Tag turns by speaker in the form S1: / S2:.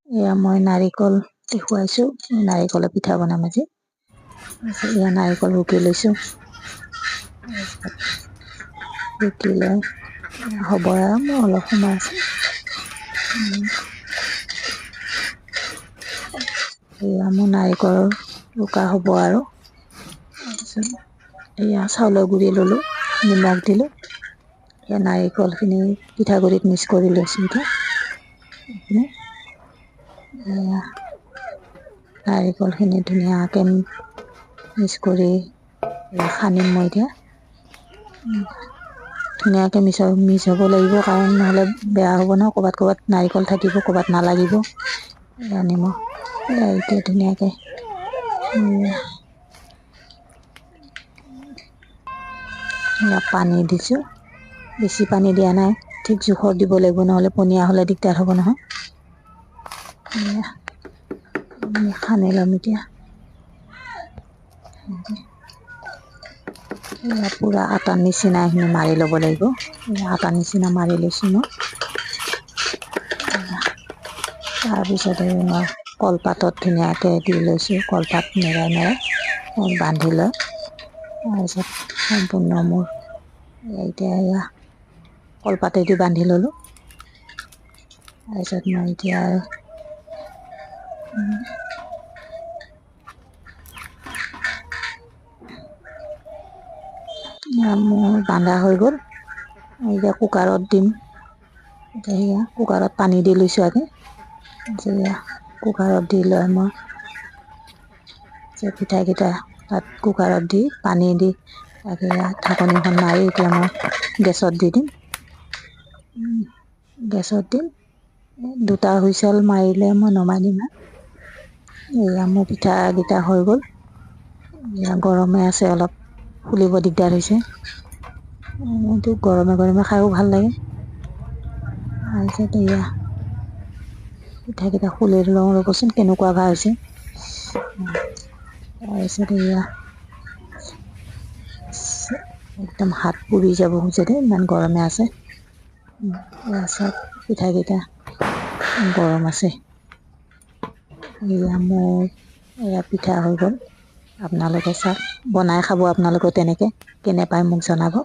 S1: এয়া মই নাৰিকল দেখুৱাইছোঁ, নাৰিকলৰ পিঠা বনাম আজি। এয়া নাৰিকল ৰুকি লৈছোঁ, ৰুকি লৈ হ'ব আৰু মোৰ অলপ সময় আছে। এয়া মোৰ নাৰিকল ৰুকা হ'ব আৰু। তাৰপিছত এয়া চাউলৰ গুড়ি ল'লোঁ, নিমখ দিলোঁ। এয়া নাৰিকলখিনি পিঠাগুড়িত মিক্স কৰি লৈছোঁ এতিয়া। এইখিনি এয়া নাৰিকলখিনি ধুনীয়াকৈ মিক্স কৰি সানিম মই এতিয়া। ধুনীয়াকৈ মিক্স হ'ব লাগিব, কাৰণ নহ'লে বেয়া হ'ব ন, ক'ৰবাত নাৰিকল থাকিব, ক'ৰবাত নালাগিব। এয়া নিমখ এতিয়া ধুনীয়াকৈ এয়া পানী দিছোঁ, বেছি পানী দিয়া নাই, ঠিক জোখত দিব লাগিব, নহ'লে পনীয়া হ'লে দিগদাৰ হ'ব নহয়। সানি ল'ম এতিয়া। এয়া পূৰা আটাৰ নিচিনা এইখিনি মাৰি ল'ব লাগিব। আটাৰ নিচিনা মাৰি লৈছোঁ মই। তাৰপিছতে মই কলপাতত ধুনীয়াকৈ দি লৈছোঁ, কলপাত মেৰাই মেৰাই বান্ধি লৈ। তাৰপিছত সম্পূৰ্ণ মোৰ এতিয়া এয়া কলপাতেদি বান্ধি ল'লোঁ। তাৰপিছত মই এতিয়া মোৰ বান্ধা হৈ গ'ল। এতিয়া কুকাৰত দিম। এতিয়া সেয়া কুকাৰত পানী দি লৈছোঁ আগে। এয়া কুকাৰত দি লৈ মই পিঠাকেইটা তাত কুকাৰত দি পানী দি তাকে ঢাকনিখন মাৰি এতিয়া মই গেছত দি দিম। গেছত দিম, দুটা হুইচেল মাৰিলে মই নমাই দিম আৰু। এয়া মোৰ পিঠাকেইটা হৈ গ'ল। এয়া গৰমে আছে, অলপ খুলিব দিগদাৰ হৈছে। এইটো গৰমে গৰমে খায়ো ভাল লাগে। তাৰপিছত এয়া পিঠাকেইটা খুলি লওঁ ৰ'বচোন, কেনেকুৱা বা হৈছে। তাৰপিছত এয়া একদম হাত পুৰি যাব খুজে দেই, ইমান গৰমে আছে। এয়া চাওক পিঠাকেইটা গৰম আছে। এয়া মোৰ এয়া পিঠা হৈ গ'ল। আপোনালোকে চাওক, বনাই খাব আপোনালোকে তেনেকৈ, কেনে পায় মোক জনাব।